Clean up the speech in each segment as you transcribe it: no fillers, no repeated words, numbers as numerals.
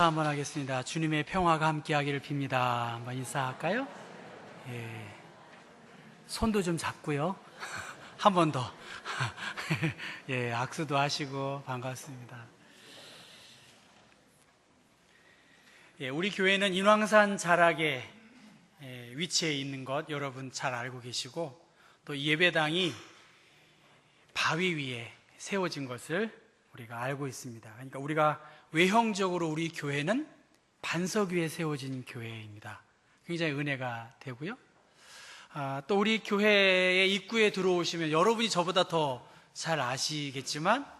한번 하겠습니다. 주님의 평화가 함께하기를 빕니다. 한번 인사할까요? 예. 손도 좀 잡고요. 한 번 더. 예, 악수도 하시고 반갑습니다. 예, 우리 교회는 인왕산 자락에 위치해 있는 것 여러분 잘 알고 계시고, 또 예배당이 바위 위에 세워진 것을 우리가 알고 있습니다. 그러니까 우리가 외형적으로 우리 교회는 반석 위에 세워진 교회입니다. 굉장히 은혜가 되고요. 또 우리 교회의 입구에 들어오시면 여러분이 저보다 더 잘 아시겠지만,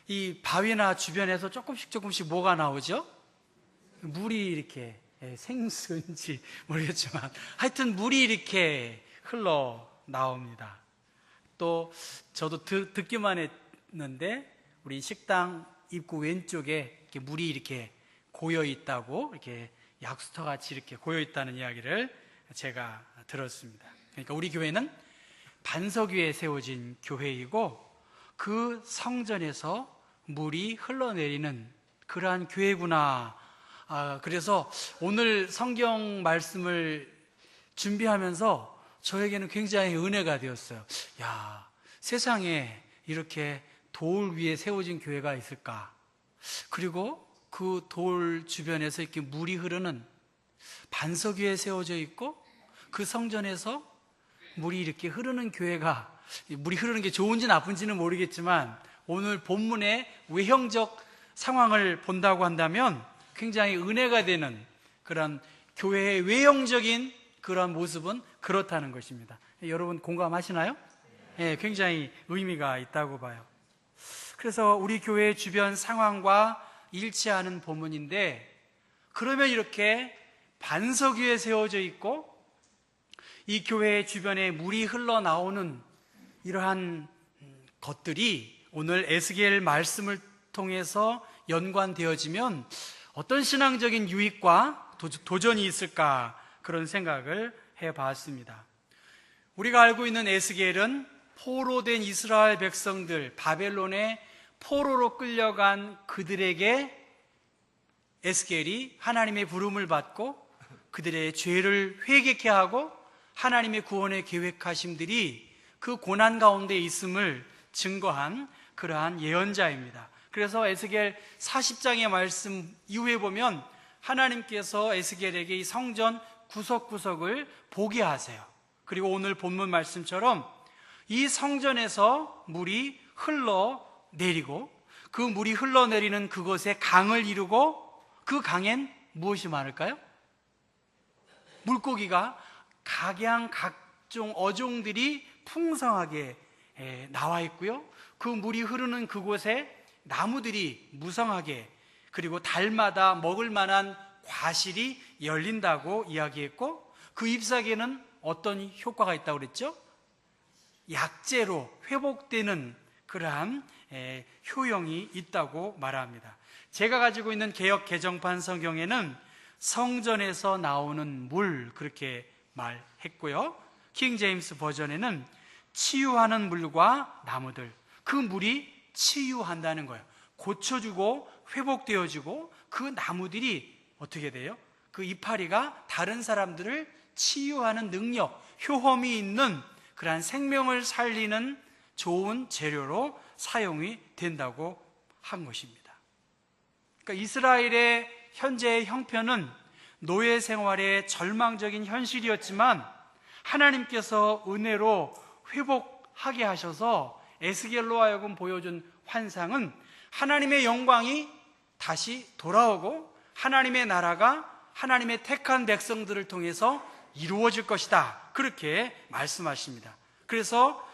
이 바위나 주변에서 조금씩 뭐가 나오죠? 물이 이렇게, 생수인지 모르겠지만 하여튼 물이 이렇게 흘러 나옵니다. 또 저도 듣기만 했는데 우리 식당 입구 왼쪽에 이렇게 물이 이렇게 고여 있다고, 이렇게 약수터 같이 이렇게 고여 있다는 이야기를 제가 들었습니다. 그러니까 우리 교회는 반석 위에 세워진 교회이고, 그 성전에서 물이 흘러내리는 그러한 교회구나. 그래서 오늘 성경 말씀을 준비하면서 저에게는 굉장히 은혜가 되었어요. 야, 세상에 이렇게 돌 위에 세워진 교회가 있을까? 그리고 그 돌 주변에서 이렇게 물이 흐르는 반석 위에 세워져 있고, 그 성전에서 물이 이렇게 흐르는 교회가, 물이 흐르는 게 좋은지 나쁜지는 모르겠지만 오늘 본문의 외형적 상황을 본다고 한다면 굉장히 은혜가 되는 그런 교회의 외형적인 그런 모습은 그렇다는 것입니다. 여러분 공감하시나요? 네, 굉장히 의미가 있다고 봐요. 그래서 우리 교회 주변 상황과 일치하는 본문인데, 그러면 이렇게 반석 위에 세워져 있고 이 교회 주변에 물이 흘러나오는 이러한 것들이 오늘 에스겔 말씀을 통해서 연관되어지면 어떤 신앙적인 유익과 도전이 있을까, 그런 생각을 해봤습니다. 우리가 알고 있는 에스겔은 포로된 이스라엘 백성들, 바벨론의 포로로 끌려간 그들에게 에스겔이 하나님의 부름을 받고 그들의 죄를 회개케 하고 하나님의 구원의 계획하심들이 그 고난 가운데 있음을 증거한 그러한 예언자입니다. 그래서 에스겔 40장의 말씀 이후에 보면 하나님께서 에스겔에게 이 성전 구석구석을 보게 하세요. 그리고 오늘 본문 말씀처럼 이 성전에서 물이 흘러내리고, 그 물이 흘러내리는 그곳에 강을 이루고, 그 강엔 무엇이 많을까요? 물고기가 각양 각종 어종들이 풍성하게 나와 있고요. 그 물이 흐르는 그곳에 나무들이 무성하게, 그리고 달마다 먹을 만한 과실이 열린다고 이야기했고, 그 잎사귀에는 어떤 효과가 있다고 그랬죠? 약재로 회복되는 그러한 효용이 있다고 말합니다. 제가 가지고 있는 개역 개정판 성경에는 성전에서 나오는 물, 그렇게 말했고요. 킹 제임스 버전에는 치유하는 물과 나무들, 그 물이 치유한다는 거예요. 고쳐주고 회복되어지고, 그 나무들이 어떻게 돼요? 그 이파리가 다른 사람들을 치유하는 능력, 효험이 있는 그러한 생명을 살리는 좋은 재료로 사용이 된다고 한 것입니다. 그러니까 이스라엘의 현재의 형편은 노예 생활의 절망적인 현실이었지만, 하나님께서 은혜로 회복하게 하셔서 에스겔로 하여금 보여준 환상은 하나님의 영광이 다시 돌아오고 하나님의 나라가 하나님의 택한 백성들을 통해서 이루어질 것이다, 그렇게 말씀하십니다. 그래서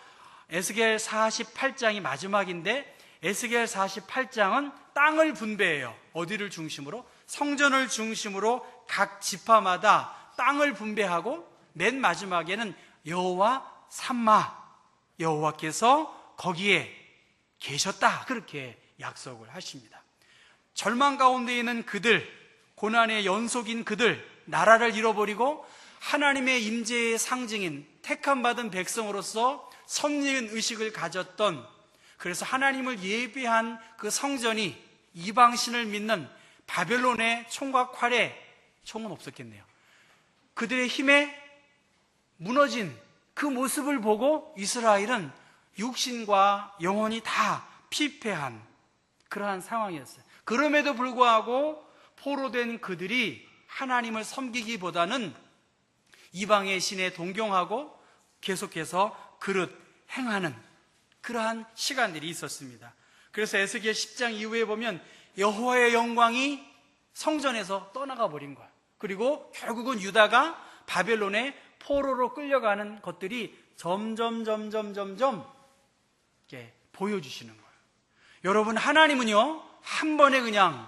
에스겔 48장이 마지막인데, 에스겔 48장은 땅을 분배해요. 어디를 중심으로? 성전을 중심으로 각 지파마다 땅을 분배하고, 맨 마지막에는 여호와 삼마, 여호와께서 거기에 계셨다, 그렇게 약속을 하십니다. 절망 가운데 있는 그들, 고난의 연속인 그들, 나라를 잃어버리고 하나님의 임재의 상징인 택함 받은 백성으로서 선리은 의식을 가졌던, 그래서 하나님을 예배한 그 성전이 이방신을 믿는 바벨론의 총과 활에, 총은 없었겠네요, 그들의 힘에 무너진 그 모습을 보고 이스라엘은 육신과 영혼이 다 피폐한 그러한 상황이었어요. 그럼에도 불구하고 포로된 그들이 하나님을 섬기기보다는 이방의 신에 동경하고 계속해서 그릇 행하는 그러한 시간들이 있었습니다. 그래서 에스겔 10장 이후에 보면 여호와의 영광이 성전에서 떠나가 버린 거예요. 그리고 결국은 유다가 바벨론의 포로로 끌려가는 것들이 점점 이렇게 보여주시는 거예요. 여러분, 하나님은요 한 번에 그냥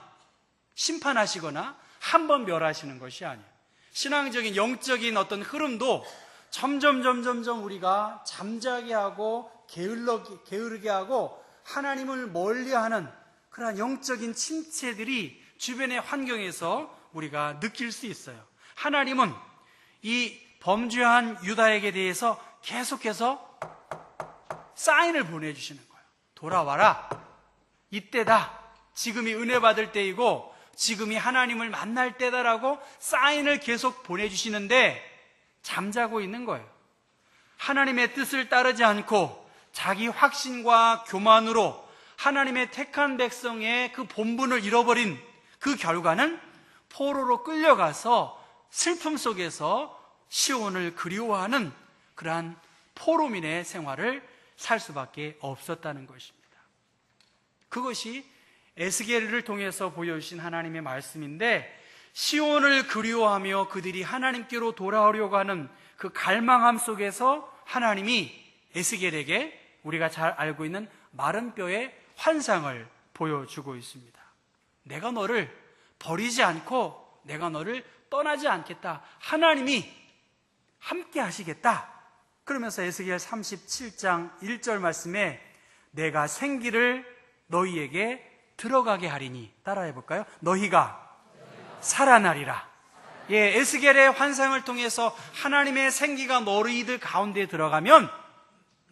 심판하시거나 한 번 멸하시는 것이 아니에요. 신앙적인 영적인 어떤 흐름도 점점 우리가 잠자게 하고 게으르게 하고 하나님을 멀리하는 그러한 영적인 침체들이 주변의 환경에서 우리가 느낄 수 있어요. 하나님은 이 범죄한 유다에게 대해서 계속해서 사인을 보내주시는 거예요. 돌아와라, 이때다, 지금이 은혜 받을 때이고 지금이 하나님을 만날 때다라고 사인을 계속 보내주시는데 잠자고 있는 거예요. 하나님의 뜻을 따르지 않고 자기 확신과 교만으로 하나님의 택한 백성의 그 본분을 잃어버린 그 결과는 포로로 끌려가서 슬픔 속에서 시온을 그리워하는 그러한 포로민의 생활을 살 수밖에 없었다는 것입니다. 그것이 에스겔을 통해서 보여주신 하나님의 말씀인데, 시온을 그리워하며 그들이 하나님께로 돌아오려고 하는 그 갈망함 속에서 하나님이 에스겔에게 우리가 잘 알고 있는 마른 뼈의 환상을 보여주고 있습니다. 내가 너를 버리지 않고 내가 너를 떠나지 않겠다, 하나님이 함께 하시겠다. 그러면서 에스겔 37장 1절 말씀에 내가 생기를 너희에게 들어가게 하리니, 따라해 볼까요? 너희가 살아나리라. 예, 에스겔의 환상을 통해서 하나님의 생기가 너희들 가운데 들어가면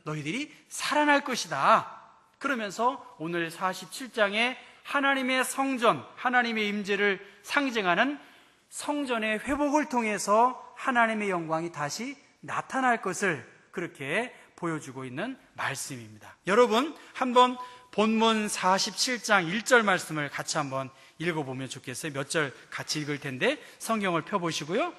너희들이 살아날 것이다. 그러면서 오늘 47장에 하나님의 성전, 하나님의 임재를 상징하는 성전의 회복을 통해서 하나님의 영광이 다시 나타날 것을 그렇게 보여주고 있는 말씀입니다. 여러분, 한번 본문 47장 1절 말씀을 같이 한번 읽어보면 좋겠어요. 몇 절 같이 읽을 텐데 성경을 펴보시고요,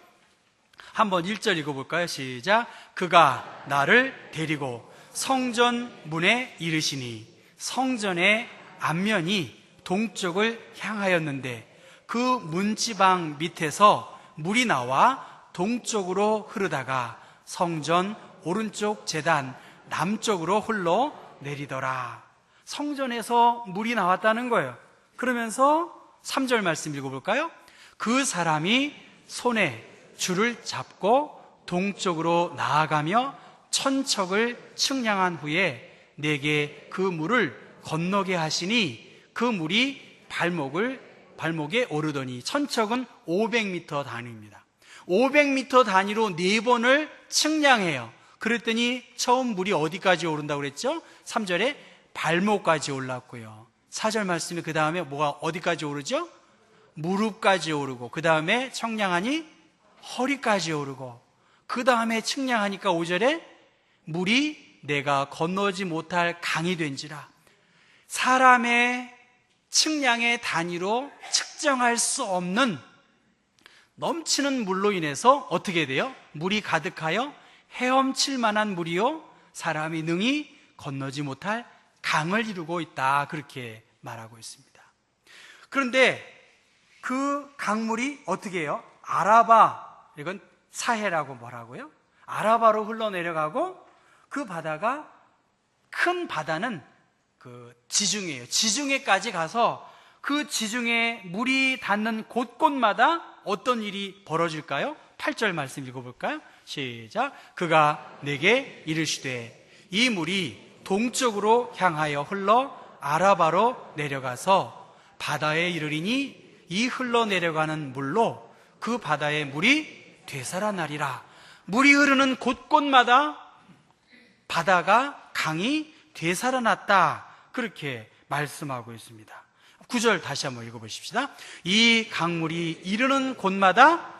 한번 1절 읽어볼까요? 시작. 그가 나를 데리고 성전 문에 이르시니 성전의 앞면이 동쪽을 향하였는데 그 문지방 밑에서 물이 나와 동쪽으로 흐르다가 성전 오른쪽 제단 남쪽으로 흘러 내리더라. 성전에서 물이 나왔다는 거예요. 그러면서 3절 말씀 읽어볼까요? 그 사람이 손에 줄을 잡고 동쪽으로 나아가며 천척을 측량한 후에 내게 그 물을 건너게 하시니 그 물이 발목에 오르더니, 천척은 500m 단위입니다. 500m 단위로 4번을 측량해요. 그랬더니 처음 물이 어디까지 오른다고 그랬죠? 3절에 발목까지 올랐고요. 4절 말씀이 그 다음에 뭐가 어디까지 오르죠? 무릎까지 오르고, 그 다음에 청량하니 허리까지 오르고, 그 다음에 측량하니까 5절에 물이 내가 건너지 못할 강이 된지라. 사람의 측량의 단위로 측정할 수 없는 넘치는 물로 인해서 어떻게 돼요? 물이 가득하여 헤엄칠 만한 물이요 사람이 능히 건너지 못할 강을 이루고 있다, 그렇게 말하고 있습니다. 그런데 그 강물이 어떻게 해요? 아라바, 이건 사해라고 뭐라고요? 아라바로 흘러내려가고, 그 바다가, 큰 바다는 그 지중해예요. 지중해까지 가서 그 지중해 물이 닿는 곳곳마다 어떤 일이 벌어질까요? 8절 말씀 읽어볼까요? 시작. 그가 내게 이르시되 이 물이 동쪽으로 향하여 흘러 아라바로 내려가서 바다에 이르리니 이 흘러내려가는 물로 그 바다의 물이 되살아나리라. 물이 흐르는 곳곳마다 바다가, 강이 되살아났다, 그렇게 말씀하고 있습니다. 9절 다시 한번 읽어보십시다. 이 강물이 이르는 곳마다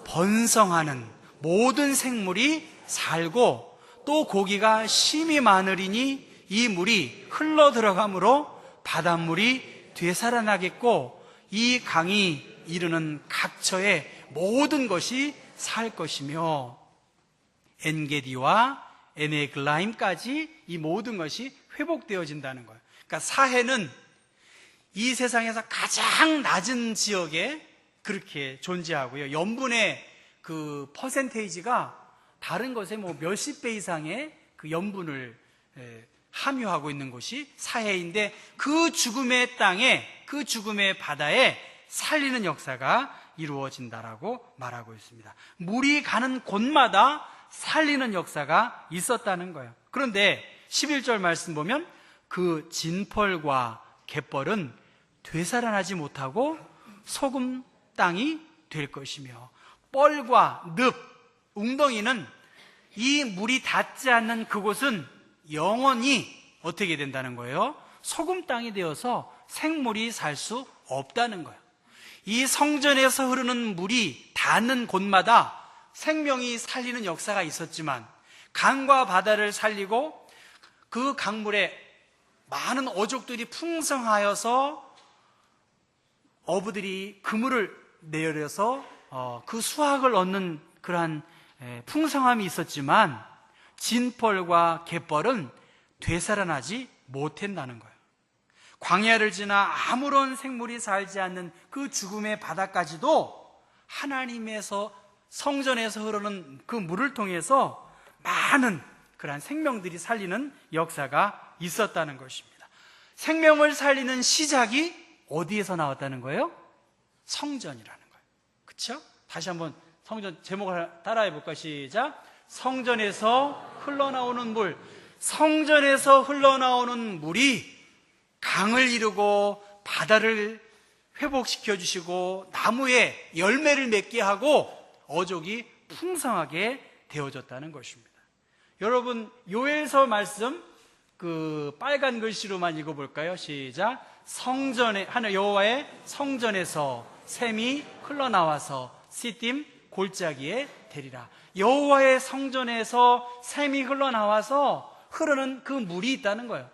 번성하는 모든 생물이 살고 또 고기가 심히 많으리니 이 물이 흘러 들어가므로 바닷물이 되살아나겠고 이 강이 이르는 각처의 모든 것이 살 것이며 엔게디와 에네글라임까지 이 모든 것이 회복되어진다는 거예요. 그러니까 사해는 이 세상에서 가장 낮은 지역에 그렇게 존재하고요. 염분의 그 퍼센테이지가 다른 것에 뭐 몇십 배 이상의 그 염분을 함유하고 있는 곳이 사해인데 그 죽음의 땅에, 그 죽음의 바다에 살리는 역사가 이루어진다라고 말하고 있습니다. 물이 가는 곳마다 살리는 역사가 있었다는 거예요. 그런데 11절 말씀 보면 그 진펄과 갯벌은 되살아나지 못하고 소금 땅이 될 것이며 뻘과 늪, 웅덩이는 이 물이 닿지 않는 그곳은 영원히 어떻게 된다는 거예요? 소금 땅이 되어서 생물이 살 수 없다는 거예요. 이 성전에서 흐르는 물이 닿는 곳마다 생명이 살리는 역사가 있었지만 강과 바다를 살리고 그 강물에 많은 어족들이 풍성하여서 어부들이 그물을 내려서 그 수확을 얻는 그러한 풍성함이 있었지만 진펄과 갯벌은 되살아나지 못한다는 거예요. 광야를 지나 아무런 생물이 살지 않는 그 죽음의 바다까지도 하나님에서 성전에서 흐르는 그 물을 통해서 많은 그러한 생명들이 살리는 역사가 있었다는 것입니다. 생명을 살리는 시작이 어디에서 나왔다는 거예요? 성전이라는 거예요. 그렇죠? 다시 한번 성전 제목을 따라해 볼까? 시작. 성전에서 흘러나오는 물. 성전에서 흘러나오는 물이 강을 이루고 바다를 회복시켜 주시고 나무에 열매를 맺게 하고 어족이 풍성하게 되어졌다는 것입니다. 여러분 요엘서 말씀 그 빨간 글씨로만 읽어볼까요? 시작. 성전에 하늘 여호와의 성전에서 샘이 흘러나와서 시딤 골짜기에 되리라. 여호와의 성전에서 샘이 흘러나와서 흐르는 그 물이 있다는 거예요.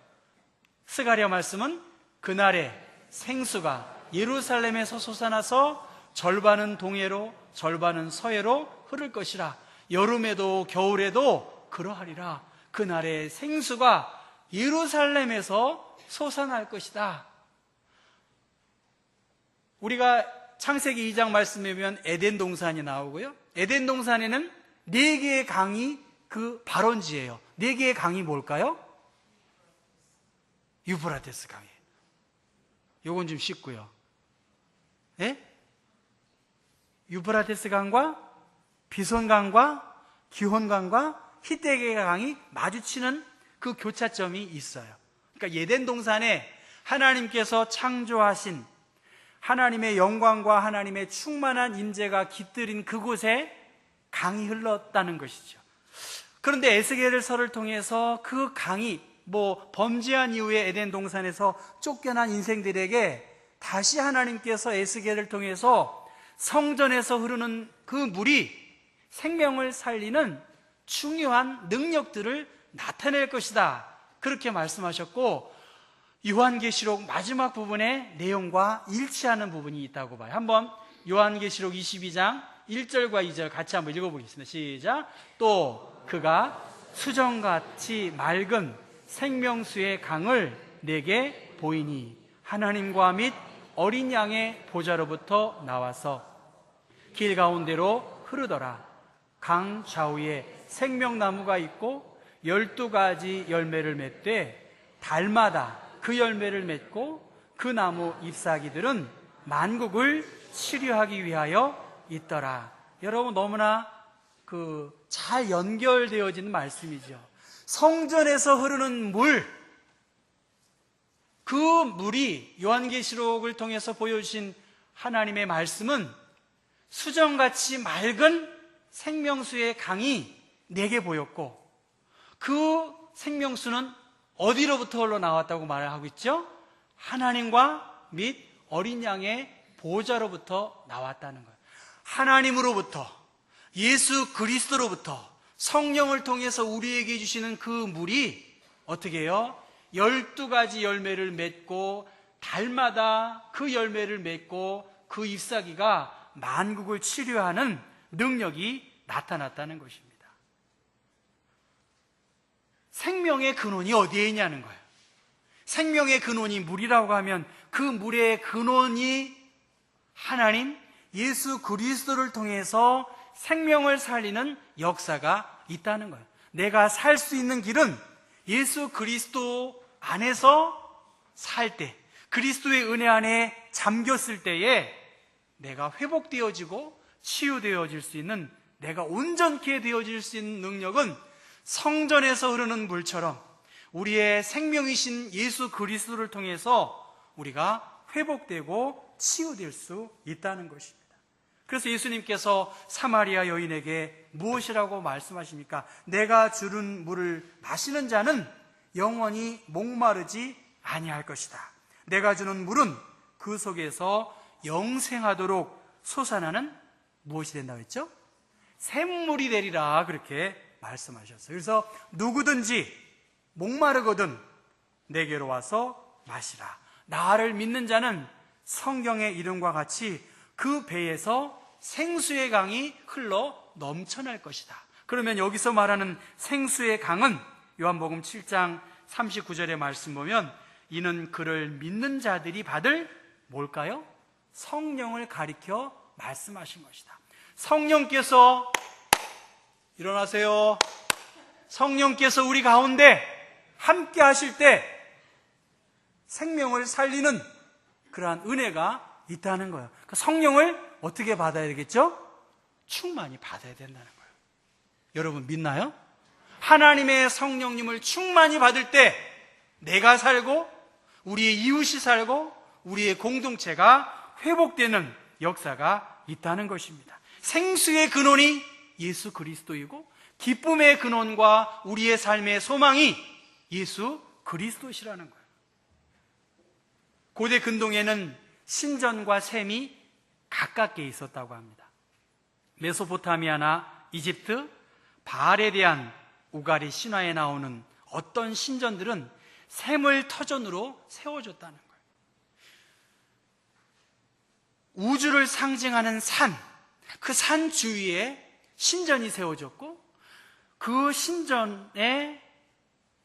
스가랴 말씀은 그날에 생수가 예루살렘에서 솟아나서 절반은 동해로 절반은 서해로 흐를 것이라. 여름에도 겨울에도 그러하리라. 그날에 생수가 예루살렘에서 솟아날 것이다. 우리가 창세기 2장 말씀에 보면 에덴 동산이 나오고요. 에덴 동산에는 4개의 강이 그 발원지예요. 4개의 강이 뭘까요? 유브라테스 강이에요. 요건 좀 쉽고요. 예? 유브라테스 강과 비손강과 기혼강과 히데계 강이 마주치는 그 교차점이 있어요. 그러니까 에덴 동산에 하나님께서 창조하신 하나님의 영광과 하나님의 충만한 임재가 깃들인 그곳에 강이 흘렀다는 것이죠. 그런데 에스겔서를 통해서 그 강이 범죄한 이후에 에덴 동산에서 쫓겨난 인생들에게 다시 하나님께서 에스겔을 통해서 성전에서 흐르는 그 물이 생명을 살리는 중요한 능력들을 나타낼 것이다. 그렇게 말씀하셨고 요한계시록 마지막 부분의 내용과 일치하는 부분이 있다고 봐요. 한번 요한계시록 22장 1절과 2절 같이 한번 읽어보겠습니다. 시작. 또 그가 수정같이 맑은 생명수의 강을 내게 보이니 하나님과 및 어린 양의 보좌로부터 나와서 길 가운데로 흐르더라. 강 좌우에 생명나무가 있고 12가지 열매를 맺되 달마다 그 열매를 맺고 그 나무 잎사귀들은 만국을 치료하기 위하여 있더라. 여러분 너무나 잘 연결되어지는 말씀이죠. 성전에서 흐르는 물, 그 물이 요한계시록을 통해서 보여주신 하나님의 말씀은 수정같이 맑은 생명수의 강이 내게 보였고 그 생명수는 어디로부터 흘러나왔다고 말을 하고 있죠? 하나님과 및 어린 양의 보좌로부터 나왔다는 거예요. 하나님으로부터, 예수 그리스도로부터 성령을 통해서 우리에게 주시는 그 물이 어떻게 해요? 12가지 열매를 맺고 달마다 그 열매를 맺고 그 잎사귀가 만국을 치료하는 능력이 나타났다는 것입니다. 생명의 근원이 어디에 있냐는 거예요. 생명의 근원이 물이라고 하면 그 물의 근원이 하나님 예수 그리스도를 통해서 생명을 살리는 역사가 있다는 거예요. 내가 살 수 있는 길은 예수 그리스도 안에서 살 때, 그리스도의 은혜 안에 잠겼을 때에 내가 회복되어지고 치유되어질 수 있는, 내가 온전케 되어질 수 있는 능력은 성전에서 흐르는 물처럼 우리의 생명이신 예수 그리스도를 통해서 우리가 회복되고 치유될 수 있다는 것입니다. 그래서 예수님께서 사마리아 여인에게 무엇이라고 말씀하십니까? 내가 주는 물을 마시는 자는 영원히 목마르지 아니할 것이다. 내가 주는 물은 그 속에서 영생하도록 솟아나는 무엇이 된다고 했죠? 샘물이 되리라, 그렇게 말씀하셨어요. 그래서 누구든지 목마르거든 내게로 와서 마시라. 나를 믿는 자는 성경의 이름과 같이 그 배에서 생수의 강이 흘러 넘쳐날 것이다. 그러면 여기서 말하는 생수의 강은 요한복음 7장 39절의 말씀 보면 이는 그를 믿는 자들이 받을 뭘까요? 성령을 가리켜 말씀하신 것이다. 성령께서 일어나세요. 성령께서 우리 가운데 함께 하실 때 생명을 살리는 그러한 은혜가 있다는 거예요. 그러니까 성령을 어떻게 받아야 되겠죠? 충만히 받아야 된다는 거예요. 여러분 믿나요? 하나님의 성령님을 충만히 받을 때 내가 살고 우리의 이웃이 살고 우리의 공동체가 회복되는 역사가 있다는 것입니다. 생수의 근원이 예수 그리스도이고 기쁨의 근원과 우리의 삶의 소망이 예수 그리스도시라는 거예요. 고대 근동에는 신전과 샘이 가깝게 있었다고 합니다. 메소포타미아나 이집트, 바알에 대한 우가리 신화에 나오는 어떤 신전들은 샘을 터전으로 세워줬다는 거예요. 우주를 상징하는 산, 그 산 주위에 신전이 세워졌고 그 신전에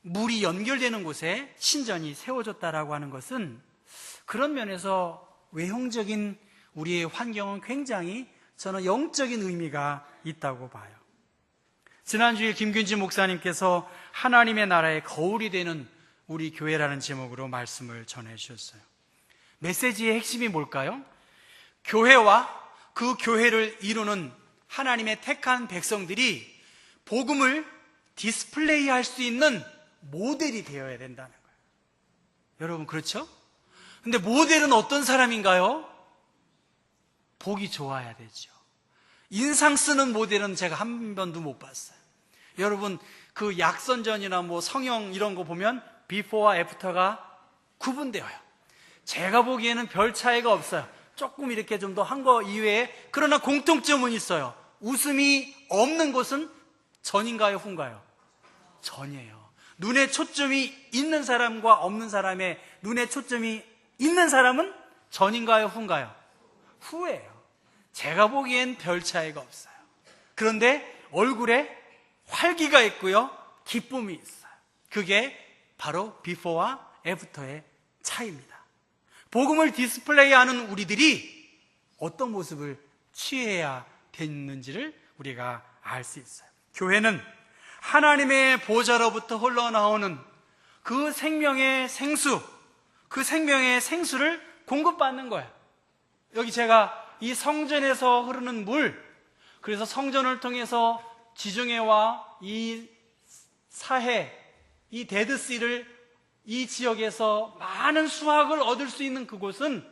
물이 연결되는 곳에 신전이 세워졌다라고 하는 것은 그런 면에서 외형적인 우리의 환경은 굉장히 저는 영적인 의미가 있다고 봐요. 지난주에 김균지 목사님께서 하나님의 나라의 거울이 되는 우리 교회라는 제목으로 말씀을 전해주셨어요. 메시지의 핵심이 뭘까요? 교회와 그 교회를 이루는 하나님의 택한 백성들이 복음을 디스플레이할 수 있는 모델이 되어야 된다는 거예요. 여러분 그렇죠? 근데 모델은 어떤 사람인가요? 복이 좋아야 되죠. 인상 쓰는 모델은 제가 한 번도 못 봤어요. 여러분 그 약선전이나 뭐 성형 이런 거 보면 비포와 애프터가 구분되어요. 제가 보기에는 별 차이가 없어요. 조금 이렇게 좀 더 한 거 이외에. 그러나 공통점은 있어요. 웃음이 없는 곳은 전인가요, 후인가요? 전이에요. 눈에 초점이 있는 사람과 없는 사람의 눈에 초점이 있는 사람은 전인가요, 후인가요? 후예요. 제가 보기엔 별 차이가 없어요. 그런데 얼굴에 활기가 있고요, 기쁨이 있어요. 그게 바로 비포와 애프터의 차이입니다. 복음을 디스플레이하는 우리들이 어떤 모습을 취해야 되는지를 우리가 알 수 있어요. 교회는 하나님의 보좌로부터 흘러나오는 그 생명의 생수, 그 생명의 생수를 공급받는 거예요. 여기 제가 이 성전에서 흐르는 물, 그래서 성전을 통해서 지중해와 이 사해, 이 데드시를 이 지역에서 많은 수확을 얻을 수 있는 그곳은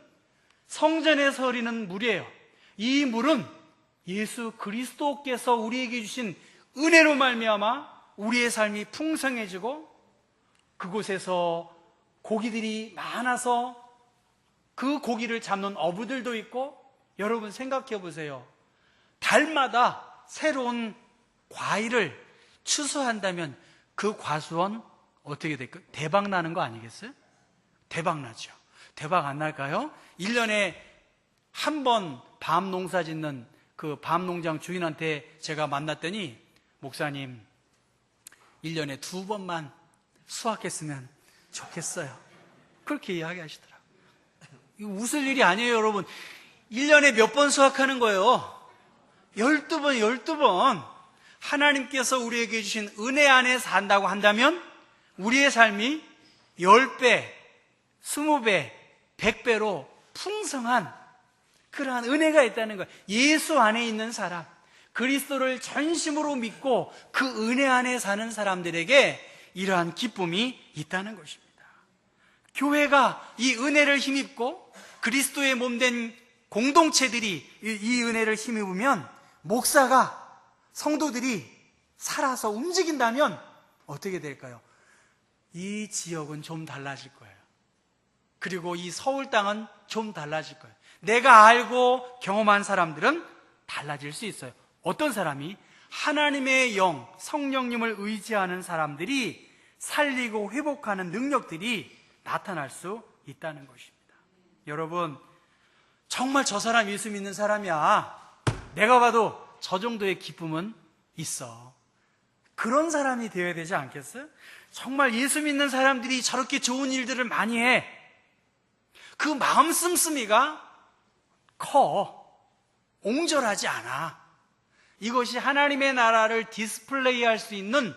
성전에서 흐르는 물이에요. 이 물은 예수 그리스도께서 우리에게 주신 은혜로 말미암아 우리의 삶이 풍성해지고 그곳에서 고기들이 많아서 그 고기를 잡는 어부들도 있고, 여러분 생각해 보세요. 달마다 새로운 과일을 추수한다면 그 과수원 어떻게 될까요? 대박 나는 거 아니겠어요? 대박 나죠. 대박 안 날까요? 1년에 한 번 밤 농사 짓는 그 밤 농장 주인한테 제가 만났더니, 목사님 1년에 2번만 수확했으면 좋겠어요. 그렇게 이야기하시더라고요. 이거 웃을 일이 아니에요, 여러분. 1년에 몇 번 수확하는 거예요? 12번, 12번. 하나님께서 우리에게 주신 은혜 안에 산다고 한다면 우리의 삶이 10배, 20배, 100배로 풍성한 그러한 은혜가 있다는 거예요. 예수 안에 있는 사람, 그리스도를 전심으로 믿고 그 은혜 안에 사는 사람들에게 이러한 기쁨이 있다는 것입니다. 교회가 이 은혜를 힘입고 그리스도의 몸된 공동체들이 이 은혜를 힘입으면, 목사가, 성도들이 살아서 움직인다면 어떻게 될까요? 이 지역은 좀 달라질 거예요. 그리고 이 서울 땅은 좀 달라질 거예요. 내가 알고 경험한 사람들은 달라질 수 있어요. 어떤 사람이? 하나님의 영, 성령님을 의지하는 사람들이 살리고 회복하는 능력들이 나타날 수 있다는 것입니다. 여러분, 정말 저 사람 예수 믿는 사람이야, 내가 봐도 저 정도의 기쁨은 있어. 그런 사람이 되어야 되지 않겠어요? 정말 예수 믿는 사람들이 저렇게 좋은 일들을 많이 해. 그 마음 씀씀이가 커. 옹졸하지 않아. 이것이 하나님의 나라를 디스플레이할 수 있는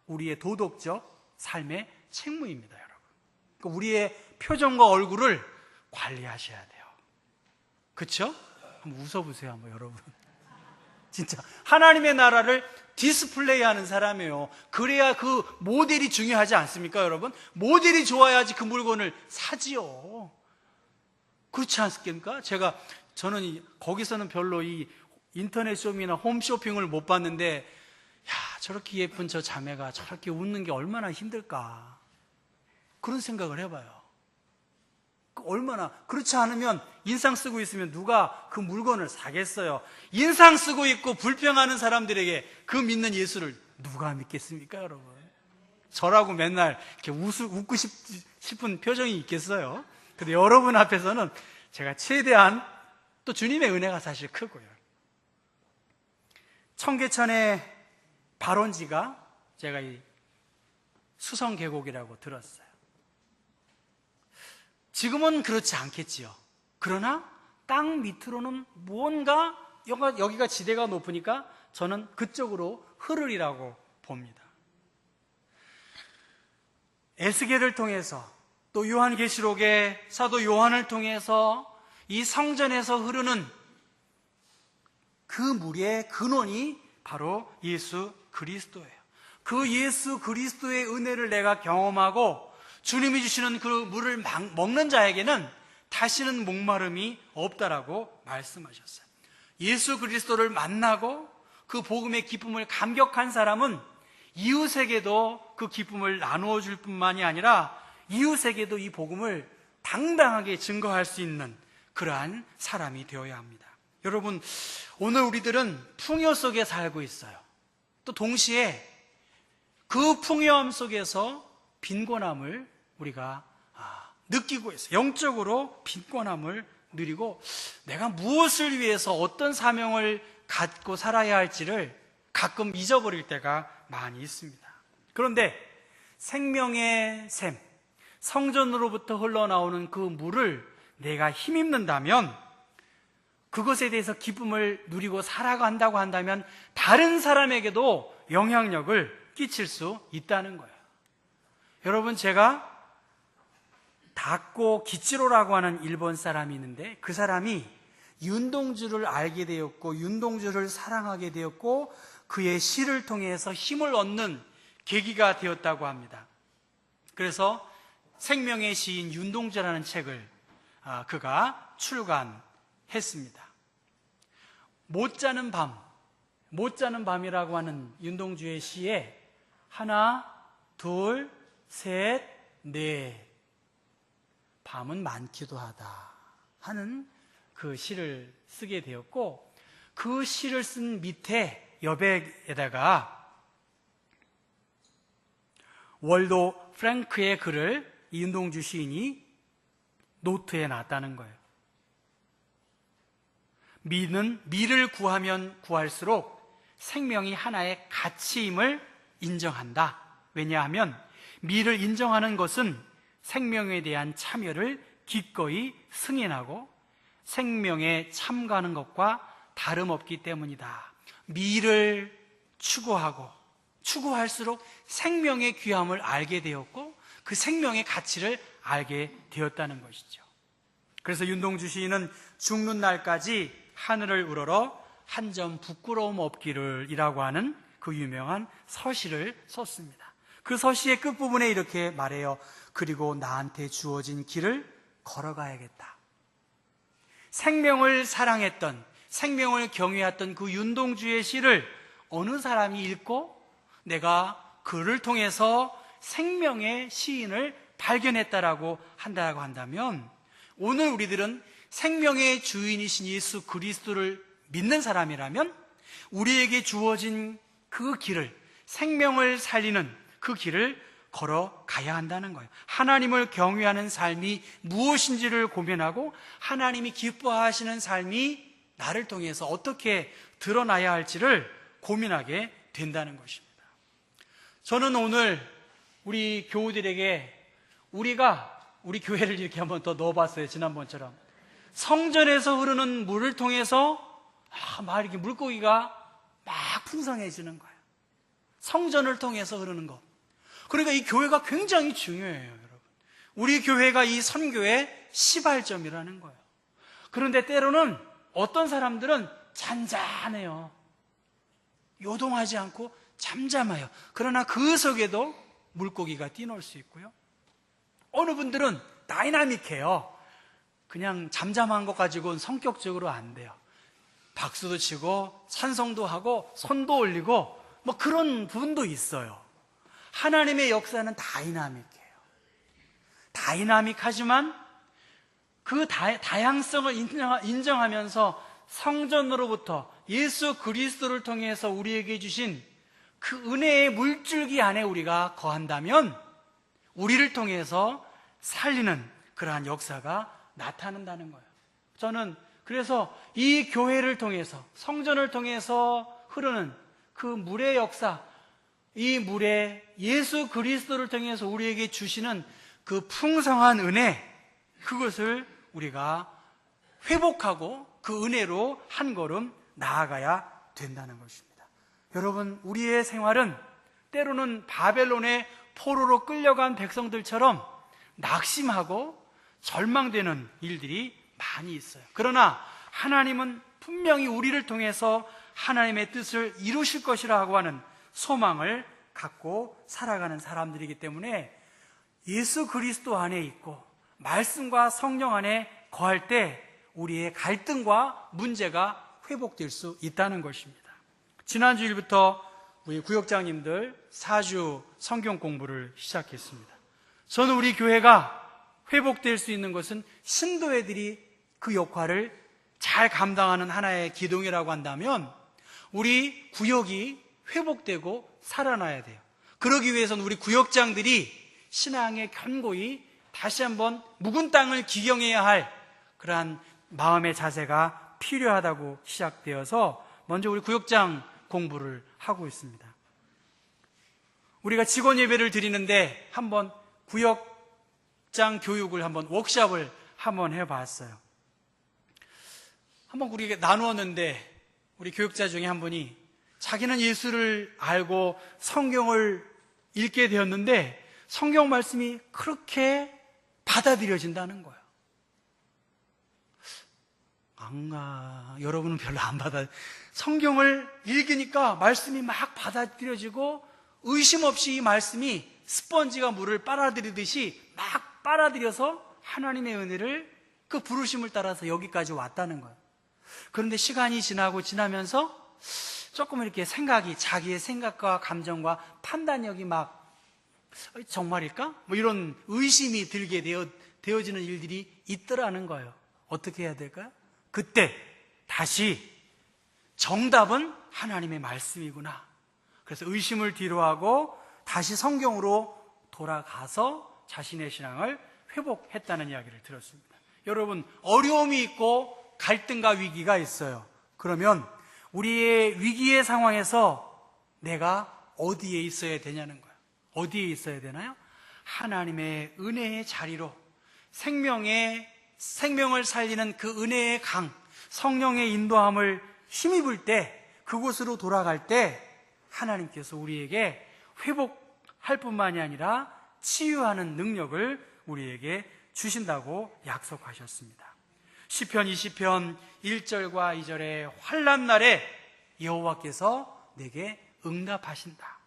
우리의 도덕적 삶의 책무입니다, 여러분. 그러니까 우리의 표정과 얼굴을 관리하셔야 돼요. 그렇죠? 한번 웃어보세요, 한번 여러분. 진짜 하나님의 나라를 디스플레이하는 사람이에요. 그래야 그 모델이 중요하지 않습니까, 여러분? 모델이 좋아야지 그 물건을 사지요. 그렇지 않습니까? 저는 거기서는 별로 이 인터넷 쇼핑이나 홈쇼핑을 못 봤는데, 야, 저렇게 예쁜 저 자매가 저렇게 웃는 게 얼마나 힘들까, 그런 생각을 해봐요. 얼마나. 그렇지 않으면, 인상 쓰고 있으면 누가 그 물건을 사겠어요? 인상 쓰고 있고 불평하는 사람들에게 그 믿는 예수를 누가 믿겠습니까, 여러분? 저라고 맨날 이렇게 웃고 싶은 표정이 있겠어요? 근데 여러분 앞에서는 제가 최대한, 또 주님의 은혜가 사실 크고요. 청계천의 발원지가 제가 이 수성계곡이라고 들었어요. 지금은 그렇지 않겠지요. 그러나 땅 밑으로는 뭔가, 여기가 지대가 높으니까 저는 그쪽으로 흐르리라고 봅니다. 에스겔을 통해서, 또 요한계시록의 사도 요한을 통해서 이 성전에서 흐르는 그 물의 근원이 바로 예수 그리스도예요. 그 예수 그리스도의 은혜를 내가 경험하고 주님이 주시는 그 물을 먹는 자에게는 다시는 목마름이 없다라고 말씀하셨어요. 예수 그리스도를 만나고 그 복음의 기쁨을 감격한 사람은 이웃에게도 그 기쁨을 나누어 줄 뿐만이 아니라 이웃에게도 이 복음을 당당하게 증거할 수 있는 그러한 사람이 되어야 합니다. 여러분, 오늘 우리들은 풍요 속에 살고 있어요. 또 동시에 그 풍요함 속에서 빈곤함을 우리가 느끼고 있어요. 영적으로 빈곤함을 누리고, 내가 무엇을 위해서 어떤 사명을 갖고 살아야 할지를 가끔 잊어버릴 때가 많이 있습니다. 그런데 생명의 샘, 성전으로부터 흘러나오는 그 물을 내가 힘입는다면, 그것에 대해서 기쁨을 누리고 살아간다고 한다면 다른 사람에게도 영향력을 끼칠 수 있다는 거예요. 여러분, 제가 다코 기치로라고 하는 일본 사람이 있는데, 그 사람이 윤동주를 알게 되었고 윤동주를 사랑하게 되었고 그의 시를 통해서 힘을 얻는 계기가 되었다고 합니다. 그래서 생명의 시인 윤동주라는 책을 그가 출간했습니다. 못 자는 밤이라고 하는 윤동주의 시에 하나, 둘, 셋, 넷, 밤은 많기도 하다. 하는 그 시를 쓰게 되었고, 그 시를 쓴 밑에 여백에다가 월도 프랭크의 글을 이은동주 시인이 노트에 놨다는 거예요. 미를 구하면 구할수록 생명이 하나의 가치임을 인정한다. 왜냐하면 미를 인정하는 것은 생명에 대한 참여를 기꺼이 승인하고 생명에 참가하는 것과 다름없기 때문이다. 미를 추구할수록 생명의 귀함을 알게 되었고 그 생명의 가치를 알게 되었다는 것이죠. 그래서 윤동주 시인은 죽는 날까지 하늘을 우러러 한 점 부끄러움 없기를 이라고 하는 그 유명한 서시를 썼습니다. 그 서시의 끝부분에 이렇게 말해요. 그리고 나한테 주어진 길을 걸어가야겠다. 생명을 사랑했던, 생명을 경외했던 그 윤동주의 시를 어느 사람이 읽고 내가 그를 통해서 생명의 시인을 발견했다라고 한다면, 오늘 우리들은 생명의 주인이신 예수 그리스도를 믿는 사람이라면 우리에게 주어진 그 길을, 생명을 살리는 그 길을 걸어가야 한다는 거예요. 하나님을 경외하는 삶이 무엇인지를 고민하고 하나님이 기뻐하시는 삶이 나를 통해서 어떻게 드러나야 할지를 고민하게 된다는 것입니다. 저는 오늘 우리 교우들에게 우리 교회를 이렇게 한번 더 넣어봤어요. 지난번처럼 성전에서 흐르는 물을 통해서 막 이렇게 물고기가 막 풍성해지는 거예요. 성전을 통해서 흐르는 것. 그러니까 이 교회가 굉장히 중요해요, 여러분. 우리 교회가 이 선교의 시발점이라는 거예요. 그런데 때로는 어떤 사람들은 잔잔해요. 요동하지 않고 잠잠해요. 그러나 그 속에도 물고기가 뛰놀 수 있고요. 어느 분들은 다이나믹해요. 그냥 잠잠한 것 가지고는 성격적으로 안 돼요. 박수도 치고 찬송도 하고 손도 올리고 뭐 그런 분도 있어요. 하나님의 역사는 다이나믹해요. 다이나믹하지만 그 다양성을 인정하면서 성전으로부터 예수 그리스도를 통해서 우리에게 주신 그 은혜의 물줄기 안에 우리가 거한다면 우리를 통해서 살리는 그러한 역사가 나타난다는 거예요. 저는 그래서 이 교회를 통해서, 성전을 통해서 흐르는 그 물의 역사, 이 물에 예수 그리스도를 통해서 우리에게 주시는 그 풍성한 은혜, 그것을 우리가 회복하고 그 은혜로 한 걸음 나아가야 된다는 것입니다. 여러분, 우리의 생활은 때로는 바벨론의 포로로 끌려간 백성들처럼 낙심하고 절망되는 일들이 많이 있어요. 그러나 하나님은 분명히 우리를 통해서 하나님의 뜻을 이루실 것이라고 하는 소망을 갖고 살아가는 사람들이기 때문에 예수 그리스도 안에 있고 말씀과 성령 안에 거할 때 우리의 갈등과 문제가 회복될 수 있다는 것입니다. 지난주일부터 우리 구역장님들 4주 성경 공부를 시작했습니다. 저는 우리 교회가 회복될 수 있는 것은 신도애들이 그 역할을 잘 감당하는 하나의 기둥이라고 한다면 우리 구역이 회복되고 살아나야 돼요. 그러기 위해서는 우리 구역장들이 신앙의 견고히 다시 한번 묵은 땅을 기경해야 할 그러한 마음의 자세가 필요하다고 시작되어서 먼저 우리 구역장 공부를 하고 있습니다. 우리가 직원 예배를 드리는데 한번 구역장 교육을 한번 워크숍을 한번 해봤어요. 한번 우리가 나누었는데 우리 교육자 중에 한 분이 자기는 예수를 알고 성경을 읽게 되었는데 성경 말씀이 그렇게 받아들여진다는 거예요. 여러분은 별로 안 성경을 읽으니까 말씀이 막 받아들여지고 의심 없이 이 말씀이 스펀지가 물을 빨아들이듯이 막 빨아들여서 하나님의 은혜를 그 부르심을 따라서 여기까지 왔다는 거예요. 그런데 시간이 지나면서 조금 이렇게 자기의 생각과 감정과 판단력이 막 정말일까? 뭐 이런 의심이 들게 되어지는 일들이 있더라는 거예요. 어떻게 해야 될까요? 그때 다시 정답은 하나님의 말씀이구나. 그래서 의심을 뒤로하고 다시 성경으로 돌아가서 자신의 신앙을 회복했다는 이야기를 들었습니다. 여러분, 어려움이 있고 갈등과 위기가 있어요. 그러면 우리의 위기의 상황에서 내가 어디에 있어야 되냐는 거예요. 어디에 있어야 되나요? 하나님의 은혜의 자리로, 생명을 살리는 그 은혜의 강, 성령의 인도함을 힘입을 때, 그곳으로 돌아갈 때 하나님께서 우리에게 회복할 뿐만이 아니라 치유하는 능력을 우리에게 주신다고 약속하셨습니다. 시편 20편 1절과 2절에 환난 날에 여호와께서 내게 응답하신다.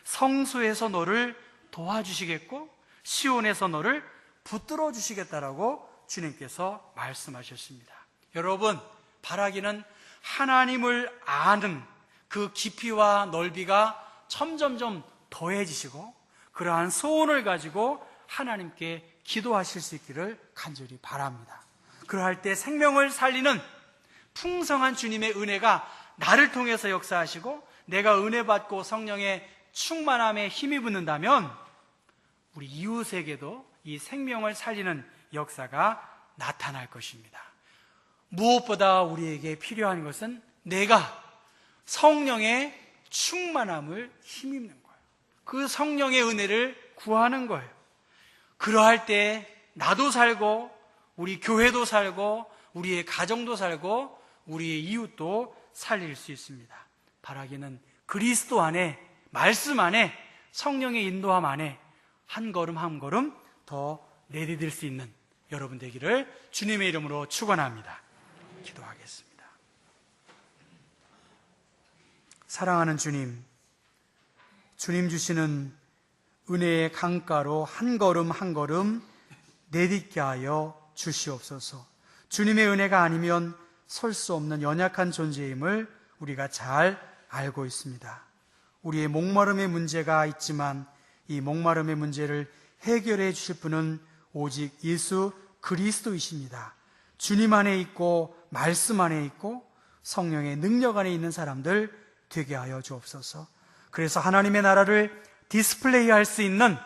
성소에서 너를 도와주시겠고 시온에서 너를 붙들어 주시겠다라고 주님께서 말씀하셨습니다. 여러분, 바라기는 하나님을 아는 그 깊이와 넓이가 점점점 더해지시고 그러한 소원을 가지고 하나님께 기도하실 수 있기를 간절히 바랍니다. 그러할 때 생명을 살리는 풍성한 주님의 은혜가 나를 통해서 역사하시고 내가 은혜 받고 성령의 충만함에 힘이 붙는다면 우리 이웃에게도 이 생명을 살리는 역사가 나타날 것입니다. 무엇보다 우리에게 필요한 것은 내가 성령의 충만함을 힘입는 거예요. 그 성령의 은혜를 구하는 거예요. 그러할 때 나도 살고 우리 교회도 살고 우리의 가정도 살고 우리의 이웃도 살릴 수 있습니다. 바라기는 그리스도 안에, 말씀 안에, 성령의 인도함 안에 한 걸음 한 걸음 더 내디딜 수 있는 여러분 되기를 주님의 이름으로 축원합니다. 기도하겠습니다. 사랑하는 주님, 주님 주시는 은혜의 강가로 한 걸음 한 걸음 내딛게 하여 주시옵소서. 주님의 은혜가 아니면 설 수 없는 연약한 존재임을 우리가 잘 알고 있습니다. 우리의 목마름의 문제가 있지만 이 목마름의 문제를 해결해 주실 분은 오직 예수 그리스도이십니다. 주님 안에 있고 말씀 안에 있고 성령의 능력 안에 있는 사람들 되게 하여 주옵소서. 그래서 하나님의 나라를 디스플레이할 수 있는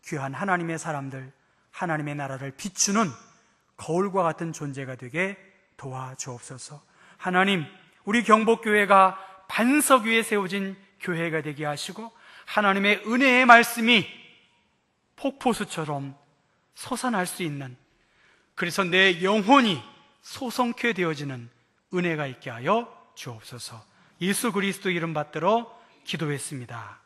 귀한 하나님의 사람들, 하나님의 나라를 비추는 거울과 같은 존재가 되게 도와주옵소서. 하나님, 우리 경복교회가 반석 위에 세워진 교회가 되게 하시고 하나님의 은혜의 말씀이 폭포수처럼 솟아날 수 있는, 그래서 내 영혼이 소성케 되어지는 은혜가 있게 하여 주옵소서. 예수 그리스도 이름 받들어 기도했습니다.